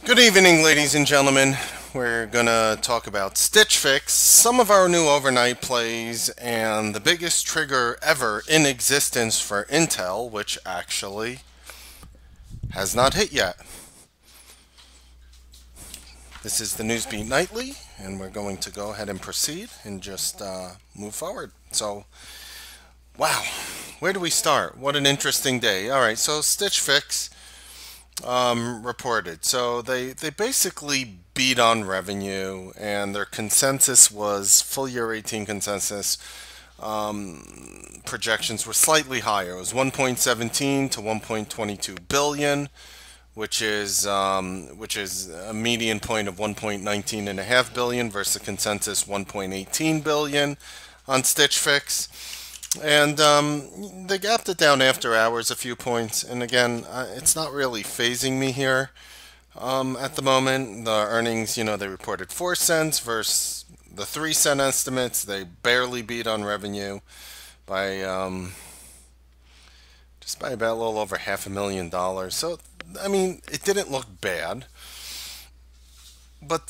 Good evening, ladies and gentlemen. We're gonna talk about Stitch Fix, some of our new overnight plays, and the biggest trigger ever in existence for Intel, which actually has not hit yet. This is the NEWSBEAT Nightly, and we're going to go ahead and proceed and just move forward. So, wow, where do we start? What an interesting day. All right, so Stitch Fix reported. So they basically beat on revenue, and their consensus was full year 18 consensus projections were slightly higher. It was 1.17 to 1.22 billion, which is a median point of 1.19 and a half billion versus a consensus 1.18 billion on Stitch Fix. And they gapped it down after hours a few points. And again, it's not really phasing me here at the moment. The earnings, they reported 4 cents versus the 3 cent estimates. They barely beat on revenue by just by about a little over $500,000. So, I mean, it didn't look bad. But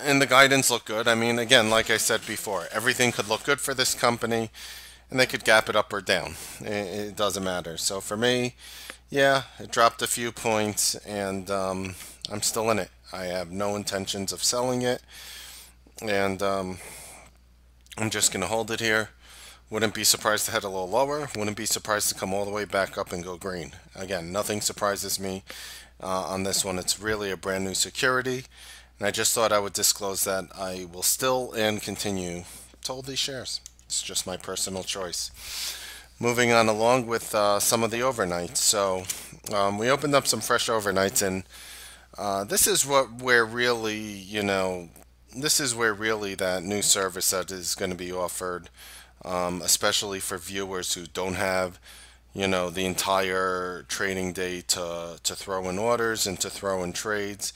and the guidance looked good. I mean, again, like I said before, everything could look good for this company, and they could gap it up or down. It doesn't matter. So for me, yeah, it dropped a few points, and I'm still in it. I have no intentions of selling it, and I'm just going to hold it here. Wouldn't be surprised to head a little lower. Wouldn't be surprised to come all the way back up and go green. Again, nothing surprises me on this one. It's really a brand new security. And I just thought I would disclose that I will still and continue to hold these shares. It's just my personal choice. Moving on along with some of the overnights. So we opened up some fresh overnights, and this is where really, this is where really that new service that is going to be offered, especially for viewers who don't have, the entire trading day to throw in orders and to throw in trades.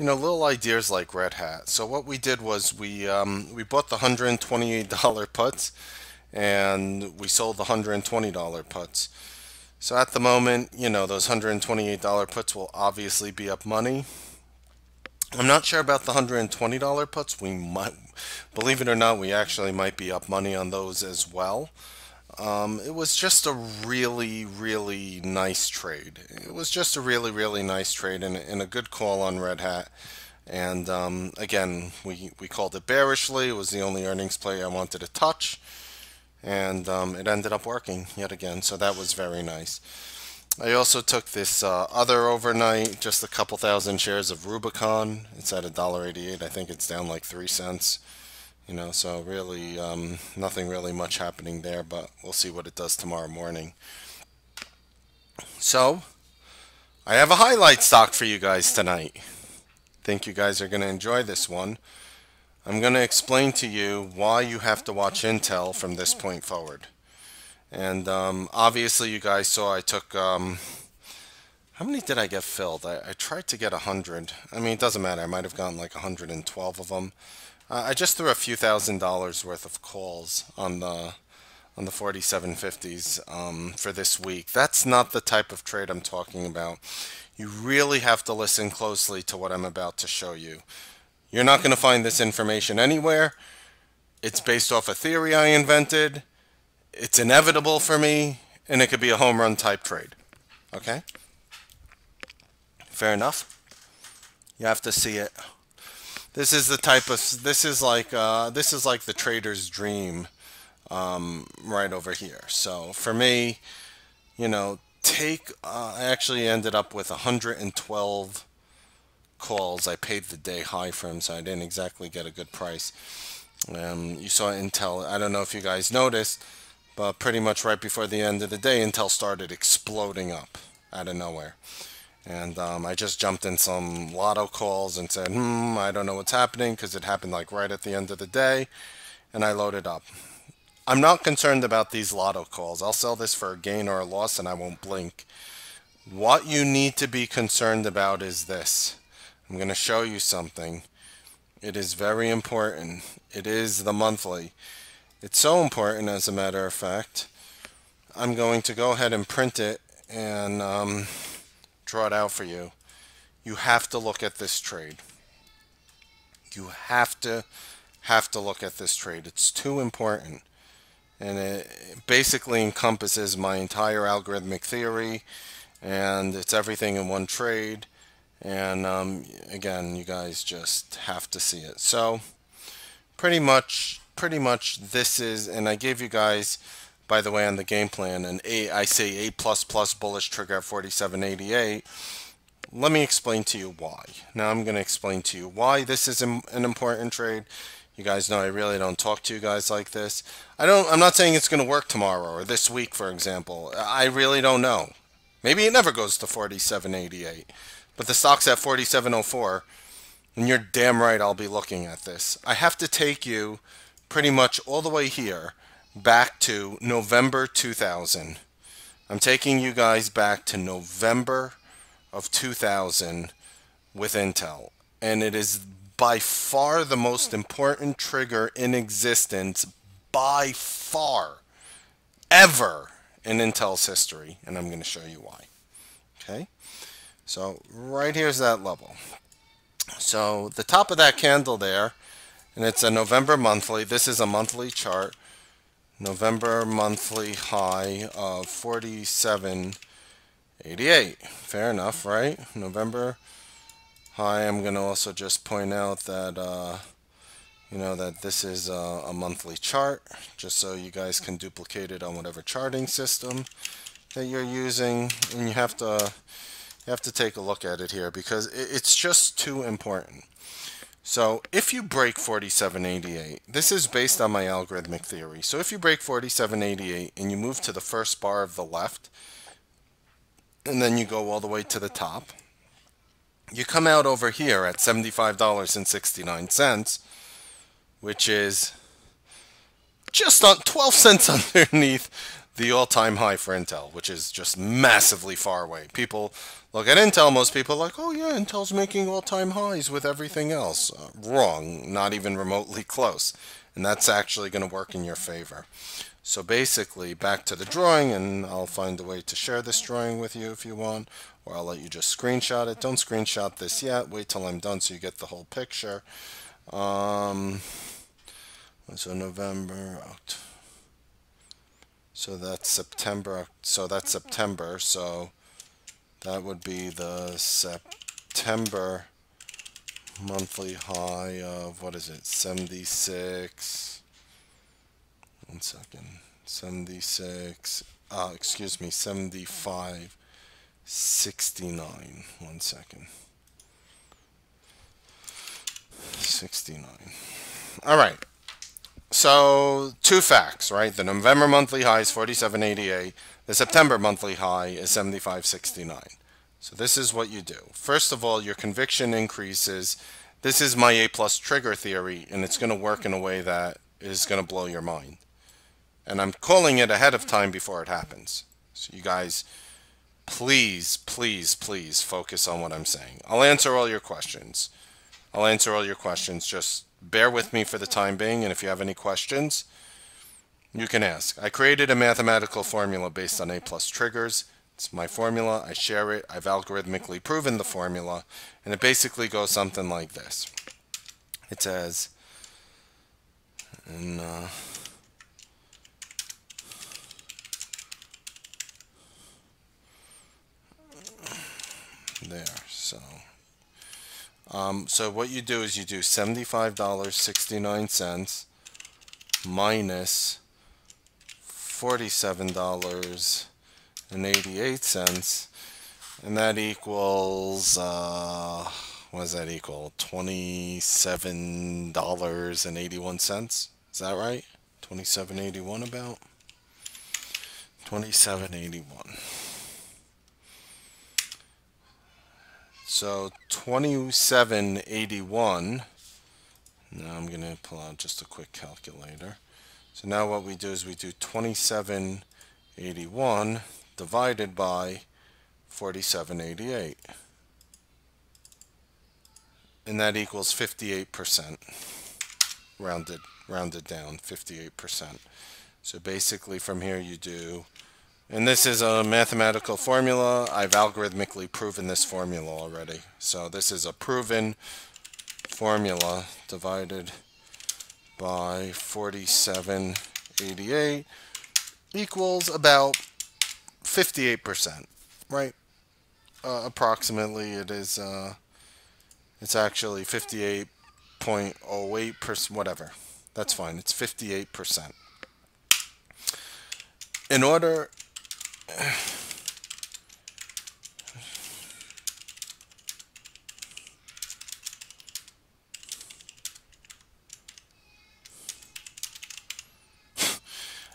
Little ideas like Red Hat. So what we did was we bought the $128 puts, and we sold the $120 puts. So at the moment, those $128 puts will obviously be up money. I'm not sure about the $120 puts. We might, believe it or not, we actually might be up money on those as well. It was just a really, really nice trade. It was just a really, really nice trade and a good call on Red Hat. And again, we called it bearishly. It was the only earnings play I wanted to touch. And it ended up working yet again. So that was very nice. I also took this other overnight, just a couple thousand shares of Rubicon. It's at $1.88. I think it's down like 3 cents. So really nothing really much happening there, but we'll see what it does tomorrow morning. So I have a highlight stock for you guys tonight. Think you guys are going to enjoy this one. I'm going to explain to you why you have to watch Intel from this point forward. And obviously you guys saw I took, how many did I get filled? I tried to get 100. I mean, it doesn't matter. I might have gotten like 112 of them. I just threw a few $1,000s worth of calls on the 4750s for this week. That's not the type of trade I'm talking about. You really have to listen closely to what I'm about to show you. You're not going to find this information anywhere. It's based off a theory I invented. It's inevitable for me, and it could be a home run type trade. Okay? Fair enough. You have to see it. This is the type of this is like the trader's dream right over here. So for me, I actually ended up with 112 calls. I paid the day high for them, so I didn't exactly get a good price. You saw Intel. I don't know if you guys noticed, but pretty much right before the end of the day, Intel started exploding up out of nowhere. And I just jumped in some lotto calls and said, I don't know what's happening, because it happened like right at the end of the day, and I loaded up. I'm not concerned about these lotto calls. I'll sell this for a gain or a loss, and I won't blink. What you need to be concerned about is this. I'm going to show you something. It is very important. It is the monthly. It's so important, as a matter of fact. I'm going to go ahead and print it and draw it out for you, you have to look at this trade. You have to look at this trade. It's too important. And it basically encompasses my entire algorithmic theory, and it's everything in one trade. And again, you guys just have to see it. So pretty much this is, and I gave you guys, by the way, on the game plan, I say A++ bullish trigger at 47.88. Let me explain to you why. Now I'm going to explain to you why this is an important trade. You guys know I really don't talk to you guys like this. I'm not saying it's going to work tomorrow or this week, for example. I really don't know. Maybe it never goes to 47.88. But the stock's at 47.04, and you're damn right I'll be looking at this. I have to take you pretty much all the way here back to November 2000. I'm taking you guys back to November of 2000 with Intel, and it is by far the most important trigger in existence, by far, ever in Intel's history, and I'm going to show you why. Okay, so right here's that level. So the top of that candle there, and it's a November monthly. This is a monthly chart. November monthly high of 47.88. Fair enough, right? November high. I'm going to also just point out that that this is a monthly chart, just so you guys can duplicate it on whatever charting system that you're using. And you have to take a look at it here because it's just too important. So if you break 47.88, this is based on my algorithmic theory. So if you break 47.88 and you move to the first bar of the left, and then you go all the way to the top, you come out over here at $75.69, which is just on 12 cents underneath the all-time high for Intel, which is just massively far away. People look at Intel, most people are like, oh yeah, Intel's making all-time highs with everything else. Wrong, not even remotely close. And that's actually going to work in your favor. So basically, back to the drawing, and I'll find a way to share this drawing with you if you want, or I'll let you just screenshot it. Don't screenshot this yet. Wait till I'm done so you get the whole picture. So November, so that's September. So that would be the September monthly high of, what is it, 76. 1 second. 76. Excuse me, 75.69. 1 second. 69. All right. So two facts, right? The November monthly high is 47.88. The September monthly high is 75.69. So this is what you do. First of all, your conviction increases. This is my A+ trigger theory, and it's going to work in a way that is going to blow your mind. And I'm calling it ahead of time before it happens. So you guys, please, please, please focus on what I'm saying. I'll answer all your questions. Just bear with me for the time being, and if you have any questions, you can ask. I created a mathematical formula based on A+ triggers. It's my formula. I share it. I've algorithmically proven the formula, and it basically goes something like this. It says, there. So what you do is you do $75.69 minus $47.88, and that equals what does that equal? $27.81. Is that right? 27.81 about 27.81. So 27.81. Now I'm going to pull out just a quick calculator. So now what we do is we do 27.81 divided by 47.88. And that equals 58%. Rounded down, 58%. So basically from here you do And this is a mathematical formula. I've algorithmically proven this formula already. So this is a proven formula divided by 4788 equals about 58%, right? Approximately it is, it's actually 58.08%, whatever. That's fine, it's 58%. In order,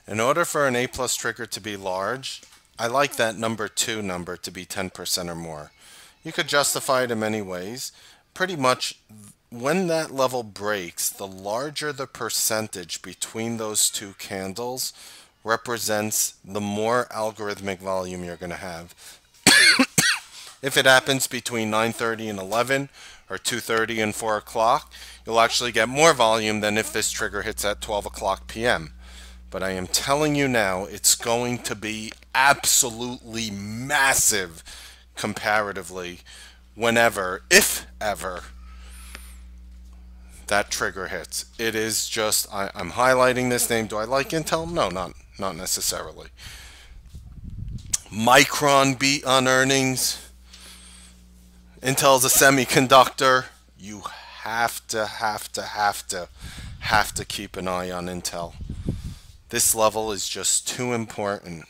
in order for an A plus trigger to be large, I like that number 2 number to be 10% or more. You could justify it in many ways. Pretty much, when that level breaks, the larger the percentage between those two candles represents the more algorithmic volume you're going to have. If it happens between 9:30 and 11 or 2:30 and 4 o'clock, you'll actually get more volume than if this trigger hits at 12 o'clock p.m. But I am telling you now, it's going to be absolutely massive comparatively whenever, if ever, that trigger hits. It is just, I'm highlighting this name. Do I like Intel? No, not necessarily. Micron beat on earnings. Intel's a semiconductor. You have to keep an eye on Intel. This level is just too important.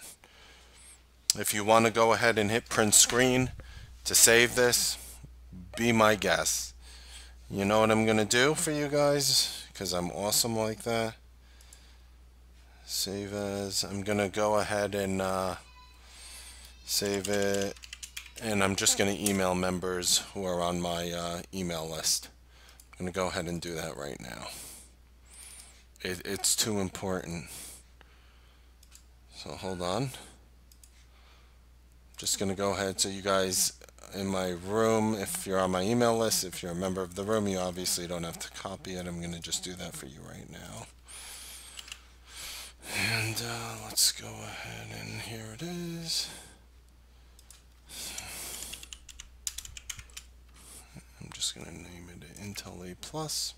If you want to go ahead and hit print screen to save this, be my guest. You know what I'm going to do for you guys? Because I'm awesome like that. Save as. I'm going to go ahead and save it. And I'm just going to email members who are on my email list. I'm going to go ahead and do that right now. It's too important. So hold on. Just going to go ahead, so you guys in my room, if you're on my email list, if you're a member of the room, you obviously don't have to copy it. I'm going to just do that for you right now. And let's go ahead, and here it is. I'm just going to name it Intel A Plus.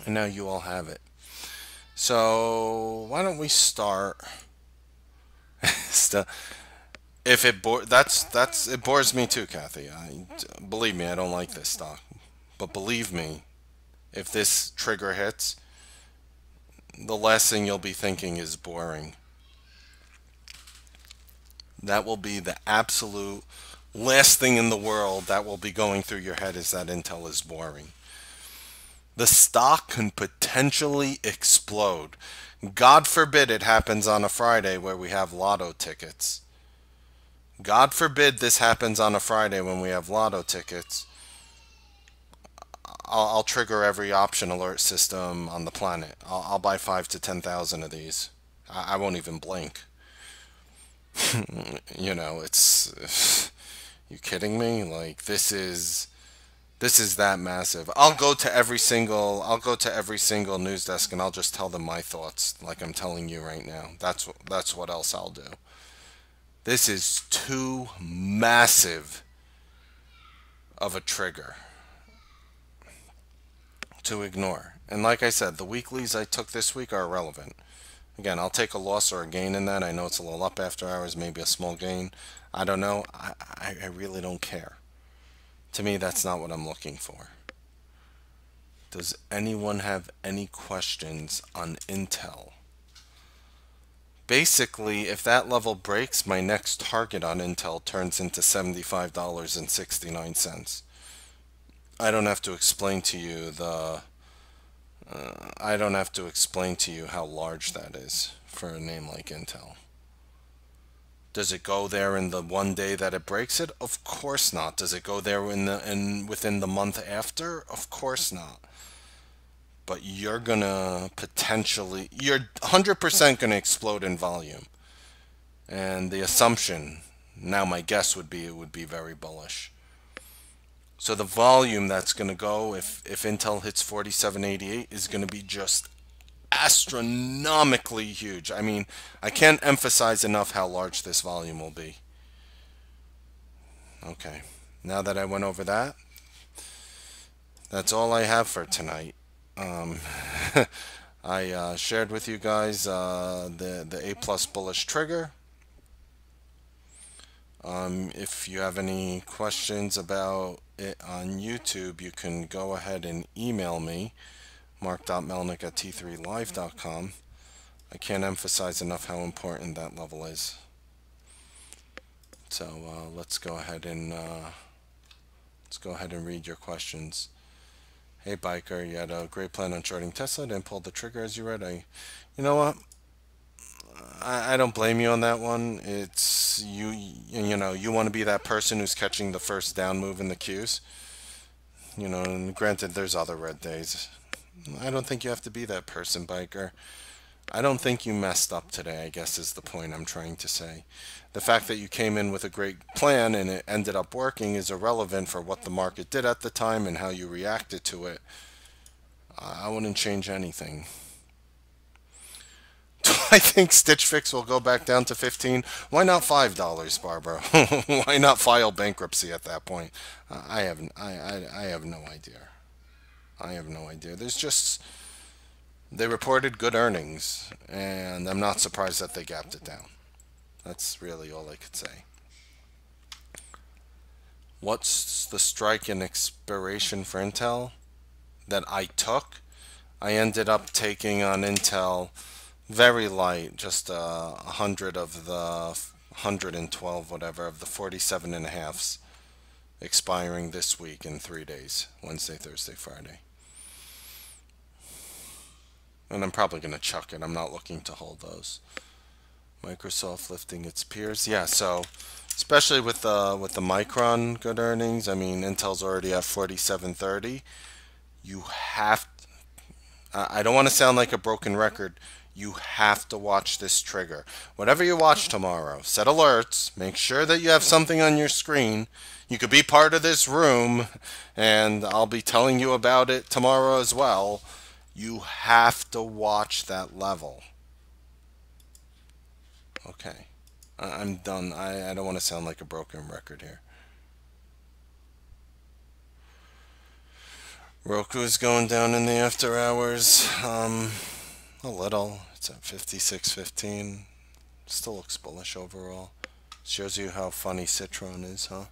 And now you all have it. So why don't we start? If it it bores me too, Kathy. Believe me, I don't like this stock. But believe me, if this trigger hits, the last thing you'll be thinking is boring. That will be the absolute last thing in the world that will be going through your head, is that Intel is boring. The stock can potentially explode. God forbid it happens on a Friday where we have lotto tickets. God forbid this happens on a Friday when we have lotto tickets. I'll trigger every option alert system on the planet. I'll buy 5 to 10,000 of these. I won't even blink. You know, it's... You kidding me? Like, this is that massive. I'll go to every single news desk and I'll just tell them my thoughts, like I'm telling you right now. That's what else I'll do. This is too massive of a trigger to ignore. And like I said, the weeklies I took this week are irrelevant. Again, I'll take a loss or a gain in that. I know it's a little up after hours, maybe a small gain. I don't know. I really don't care. To me, that's not what I'm looking for. Does anyone have any questions on Intel? Basically, if that level breaks, my next target on Intel turns into $75.69. I don't have to explain to you how large that is for a name like Intel. Does it go there in the one day that it breaks it? Of course not. Does it go there within the month after? Of course not. But you're 100% gonna explode in volume. And the assumption, now my guess would be, it would be very bullish. So the volume that's gonna go if Intel hits 4788 is gonna be just astronomically huge. I mean, I can't emphasize enough how large this volume will be. Okay, now that I went over that, that's all I have for tonight. Um, I shared with you guys the A plus bullish trigger. If you have any questions about it on YouTube, you can go ahead and email me, mark.melnick@t3live.com. I can't emphasize enough how important that level is. So let's go ahead and read your questions. Hey biker, you had a great plan on shorting Tesla, then pulled the trigger as you read. You know what? I don't blame you on that one. It's you. You know, you want to be that person who's catching the first down move in the queues. You know, and granted, there's other red days. I don't think you have to be that person, biker. I don't think you messed up today, I guess is the point I'm trying to say. The fact that you came in with a great plan and it ended up working is irrelevant for what the market did at the time and how you reacted to it. I wouldn't change anything. I think Stitch Fix will go back down to 15. Why not $5, Barbara? Why not file bankruptcy at that point? I have no idea. I have no idea. They reported good earnings, and I'm not surprised that they gapped it down. That's really all I could say. What's the strike and expiration for Intel that I took? I ended up taking on Intel very light, just 100 of the 112, whatever, of the 47 and a halves expiring this week in 3 days, Wednesday, Thursday, Friday. And I'm probably going to chuck it. I'm not looking to hold those. Microsoft lifting its peers. Yeah, so especially with the Micron good earnings, I mean, Intel's already at 47.30. You have I don't want to sound like a broken record. You have to watch this trigger. Whatever you watch tomorrow, set alerts, make sure that you have something on your screen. You could be part of this room, and I'll be telling you about it tomorrow as well. You have to watch that level. Okay, I'm done. I don't want to sound like a broken record here. Roku is going down in the after hours. A little. It's at 56.15. Still looks bullish overall. Shows you how funny Citron is, huh?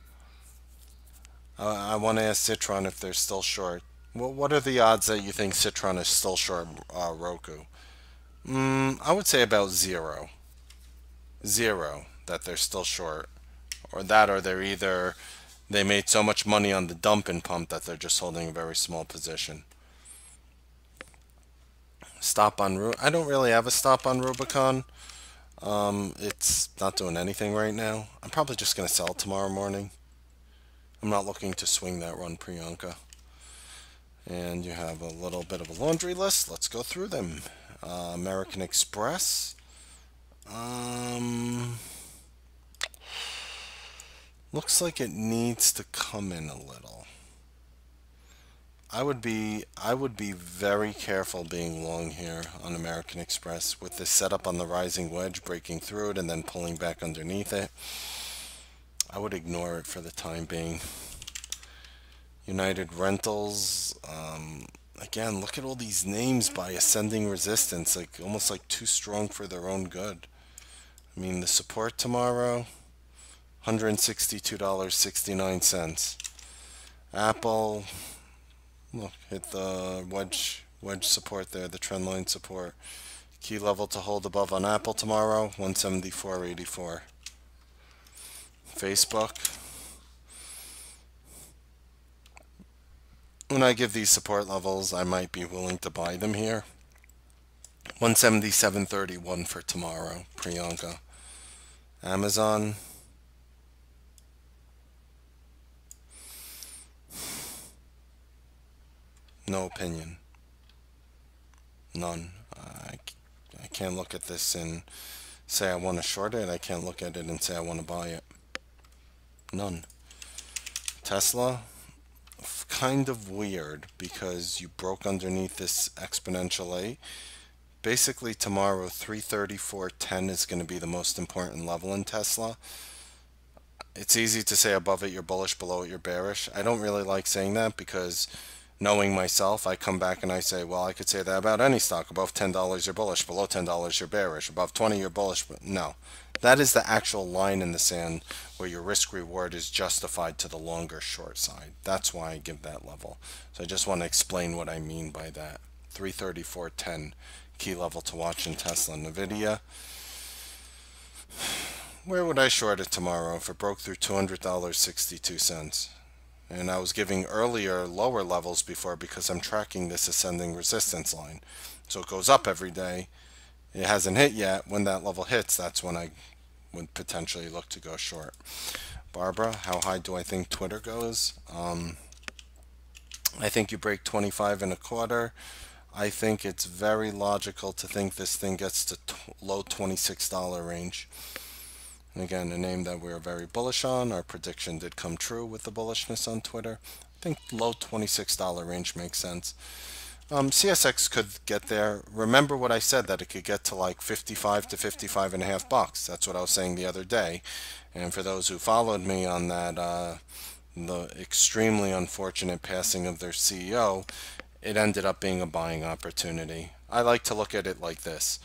I want to ask Citron if they're still short. What are the odds that you think Citron is still short Roku? I would say about 0. 0 that they're still short. Or they made so much money on the dump and pump that they're just holding a very small position. Stop on I don't really have a stop on Rubicon. It's not doing anything right now. I'm probably just going to sell tomorrow morning. I'm not looking to swing that run, Priyanka. And you have a little bit of a laundry list. Let's go through them. American Express. Looks like it needs to come in a little. I would be very careful being long here on American Express with this setup on the rising wedge, breaking through it and then pulling back underneath it. I would ignore it for the time being. United Rentals, again, look at all these names by ascending resistance, like almost like too strong for their own good. I mean, the support tomorrow, $162.69. Apple, look, hit the wedge support there, the trend line support. Key level to hold above on Apple tomorrow, 174.84. Facebook. When I give these support levels, I might be willing to buy them here. 177.31 for tomorrow, Priyanka. Amazon. No opinion. None. I can't look at this and say I want to short it. I can't look at it and say I want to buy it. None. Tesla. Kind of weird because you broke underneath this exponential A, basically tomorrow 334.10 is going to be the most important level in Tesla. It's easy to say above it you're bullish, below it you're bearish. I don't really like saying that because knowing myself, I come back and I say, well, I could say that about any stock. Above $10 you're bullish, below $10 you're bearish, above 20 you're bullish. But no, that is the actual line in the sand where your risk reward is justified to the longer short side. That's why I give that level. So I just want to explain what I mean by that. 334.10 key level to watch in Tesla and Nvidia. Where would I short it tomorrow if it broke through $200.62? And I was giving earlier lower levels before because I'm tracking this ascending resistance line. So it goes up every day. It hasn't hit yet. When that level hits, that's when I would potentially look to go short. Barbara, how high do I think Twitter goes? I think you break 25.25. I think it's very logical to think this thing gets to low $26 range. And again, a name that we're very bullish on. Our prediction did come true with the bullishness on Twitter. I think low $26 range makes sense. CSX could get there. Remember what I said, that it could get to like 55 to 55 and a half bucks. That's what I was saying the other day. And for those who followed me on that, the extremely unfortunate passing of their CEO, it ended up being a buying opportunity. I like to look at it like this.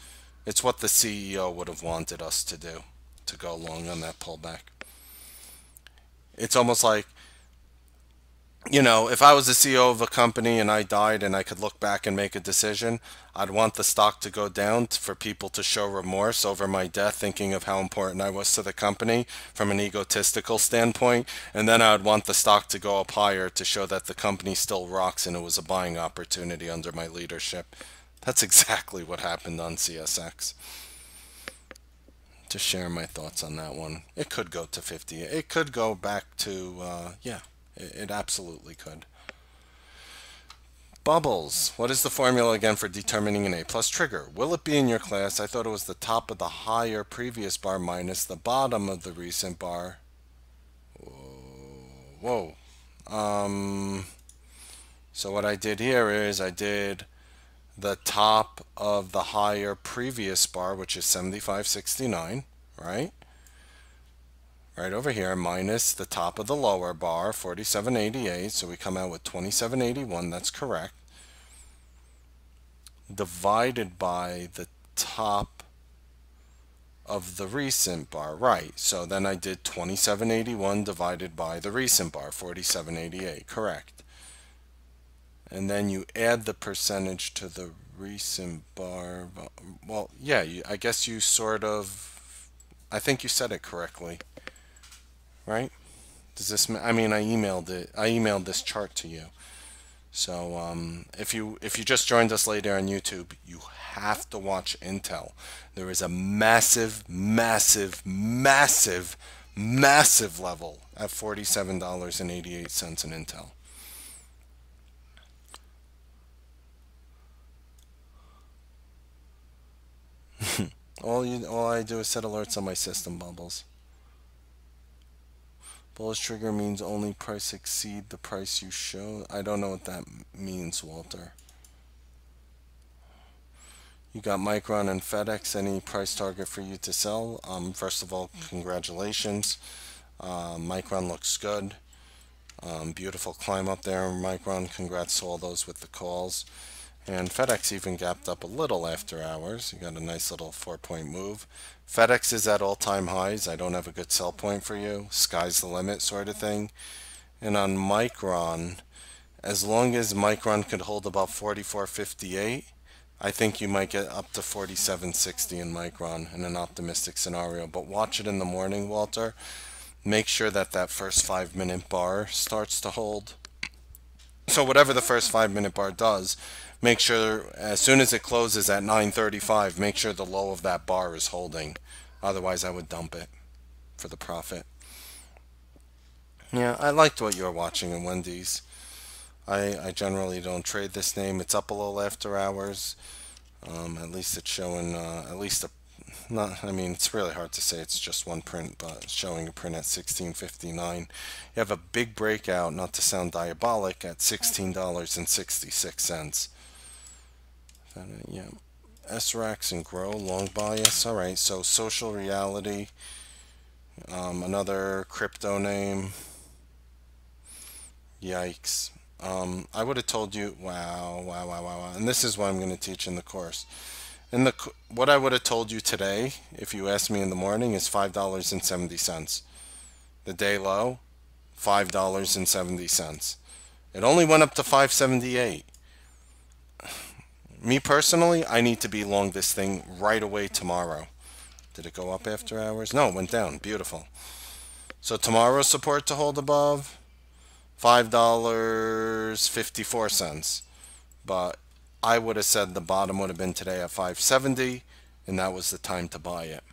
It's what the CEO would have wanted us to do, to go long on that pullback. It's almost like, you know, if I was the CEO of a company and I died and I could look back and make a decision, I'd want the stock to go down for people to show remorse over my death, thinking of how important I was to the company from an egotistical standpoint. And then I would want the stock to go up higher to show that the company still rocks and it was a buying opportunity under my leadership. That's exactly what happened on CSX. To share my thoughts on that one. It could go to 50. It could go back to, yeah, it absolutely could. Bubbles. What is the formula again for determining an A plus trigger? Will it be in your class? I thought it was the top of the higher previous bar minus the bottom of the recent bar. Whoa. So what I did here is I did the top of the higher previous bar, which is 75.69, right? Right over here, minus the top of the lower bar, 47.88, so we come out with 27.81, that's correct. Divided by the top of the recent bar, right? So then I did 27.81 divided by the recent bar, 47.88, correct. And then you add the percentage to the recent bar. Well, yeah, I guess you sort of, I think you said it correctly, right? Does this, I mean, I emailed this chart to you. So if you just joined us later on YouTube, you have to watch Intel. There is a massive level at $47.88 in Intel. All I do is set alerts on my system, Bubbles. Bullish trigger means only price exceed the price you show. I don't know what that means, Walter. You got Micron and FedEx. Any price target for you to sell? First of all, congratulations. Micron looks good. Beautiful climb up there, Micron. Congrats to all those with the calls. And FedEx even gapped up a little after hours. You got a nice little 4-point move. FedEx is at all-time highs. I don't have a good sell point for you. Sky's the limit sort of thing. And on Micron, as long as Micron could hold about 44.58, I think you might get up to 47.60 in Micron in an optimistic scenario. But watch it in the morning, Walter. Make sure that that first 5-minute bar starts to hold. So whatever the first 5-minute bar does, make sure as soon as it closes at 9:35, make sure the low of that bar is holding. Otherwise, I would dump it for the profit. Yeah, I liked what you're watching in Wendy's. I generally don't trade this name. It's up a little after hours. At least it's showing at least a not. I mean, it's really hard to say. It's just one print, but it's showing a print at 16.59. You have a big breakout, not to sound diabolic, at $16.66. Yeah. SRAX and Grow, long bias. All right, so Social Reality, another crypto name. Yikes. I would have told you, wow, wow, wow, wow, wow. And this is what I'm going to teach in the course. What I would have told you today, if you asked me in the morning, is $5.70. The day low, $5.70. It only went up to 578. Me personally, I need to be long this thing right away tomorrow. Did it go up after hours? No, it went down. Beautiful. So tomorrow's support to hold above, $5.54. But I would have said the bottom would have been today at 570, and that was the time to buy it.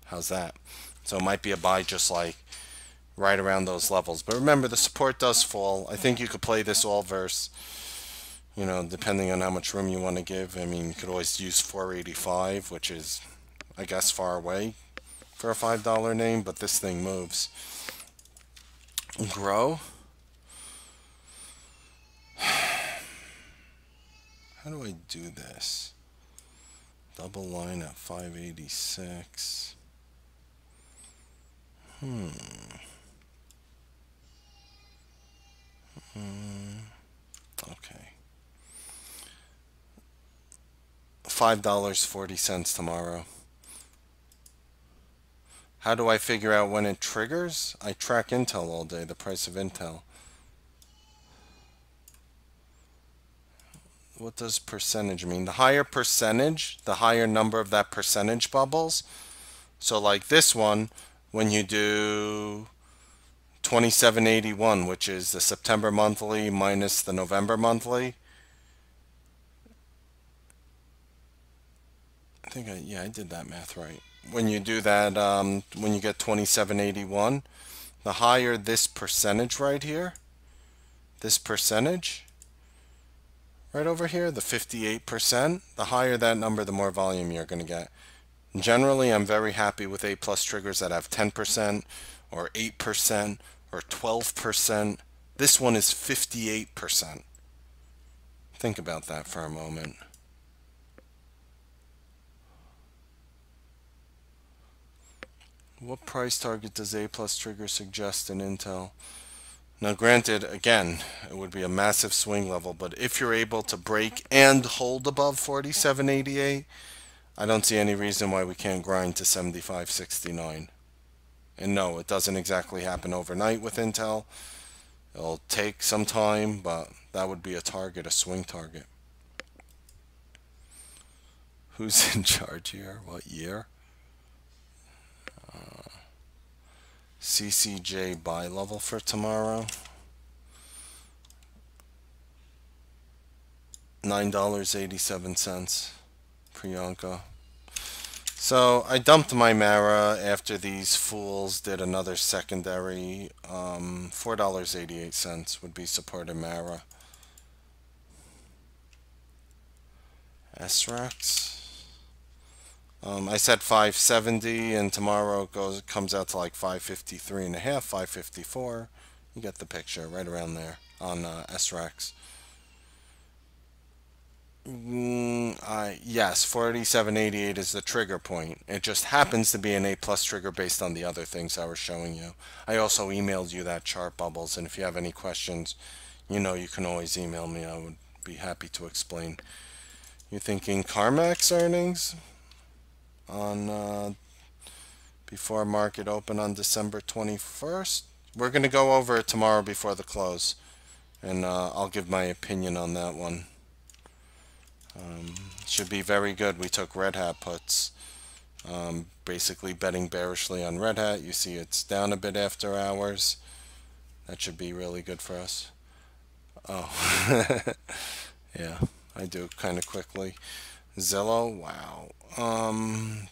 How's that? So it might be a buy just like right around those levels. But remember, the support does fall. I think you could play this all verse, you know, depending on how much room you want to give. I mean, you could always use 485, which is, I guess, far away for a $5 name, but this thing moves. Grow. How do I do this? Double line at 586. Okay. $5.40 tomorrow. How do I figure out when it triggers? I track Intel all day, the price of Intel. What does percentage mean? The higher percentage, the higher number of that percentage bubbles. So like this one, when you do 2781, which is the September monthly minus the November monthly. I did that math right. When you do that, when you get 2781, the higher this percentage right here, this percentage right over here, the 58%, the higher that number, the more volume you're going to get. Generally, I'm very happy with A+ triggers that have 10% or 8% or 12%. This one is 58%. Think about that for a moment. What price target does A+ trigger suggest in Intel? Now granted, again, it would be a massive swing level, but if you're able to break and hold above 47.88, I don't see any reason why we can't grind to 75.69. And no, it doesn't exactly happen overnight with Intel. It'll take some time, but that would be a target, a swing target. Who's in charge here? What year? CCJ buy level for tomorrow. $9.87. Priyanka. So I dumped my Mara after these fools did another secondary. $4.88 would be supported Mara. SRAX. I said 570, and tomorrow comes out to like 553 and a half, 554. You get the picture right around there on SRAX. Yes, 47.88 is the trigger point. It just happens to be an A+ trigger based on the other things I was showing you. I also emailed you that chart, Bubbles, and if you have any questions, you know you can always email me. I would be happy to explain. You thinking CarMax earnings on before market open on December 21st? We're going to go over it tomorrow before the close, and I'll give my opinion on that one. Should be very good. We took Red Hat puts, basically betting bearishly on Red Hat. You see it's down a bit after hours. That should be really good for us. Oh, yeah, I do kind of quickly. Zillow, wow.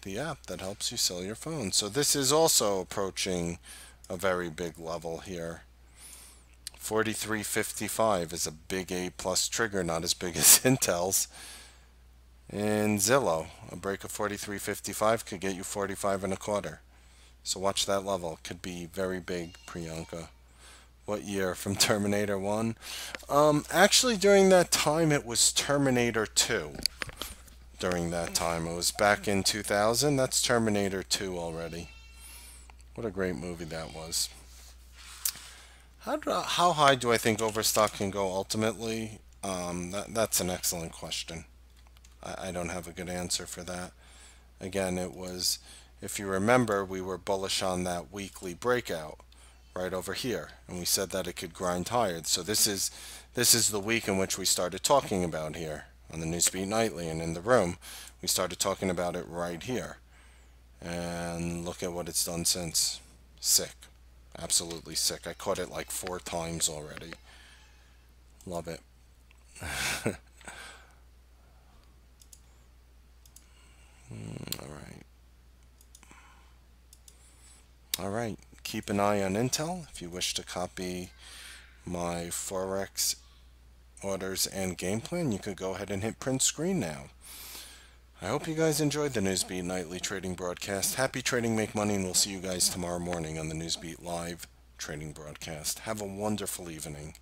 The app that helps you sell your phone. So this is also approaching a very big level here. 43.55 is a big A+ trigger, not as big as Intel's. And Zillow, a break of 43.55 could get you 45 and a quarter. So watch that level. Could be very big, Priyanka. What year? From Terminator 1? Actually, during that time, it was Terminator 2. during that time. It was back in 2000. That's Terminator 2 already. What a great movie that was. How high do I think Overstock can go ultimately? That's an excellent question. I don't have a good answer for that. Again, it was, if you remember, we were bullish on that weekly breakout right over here, and we said that it could grind higher. So this is the week in which we started talking about here on the Newsbeat Nightly and in the room. We started talking about it right here, and look at what it's done since. Sick, absolutely sick. I caught it like 4 times already. Love it. All right. All right. Keep an eye on Intel if you wish to copy my Forex orders and game plan. You could go ahead and hit print screen now. I hope you guys enjoyed the Newsbeat Nightly Trading Broadcast. Happy trading, make money, and we'll see you guys tomorrow morning on the Newsbeat Live Trading Broadcast. Have a wonderful evening.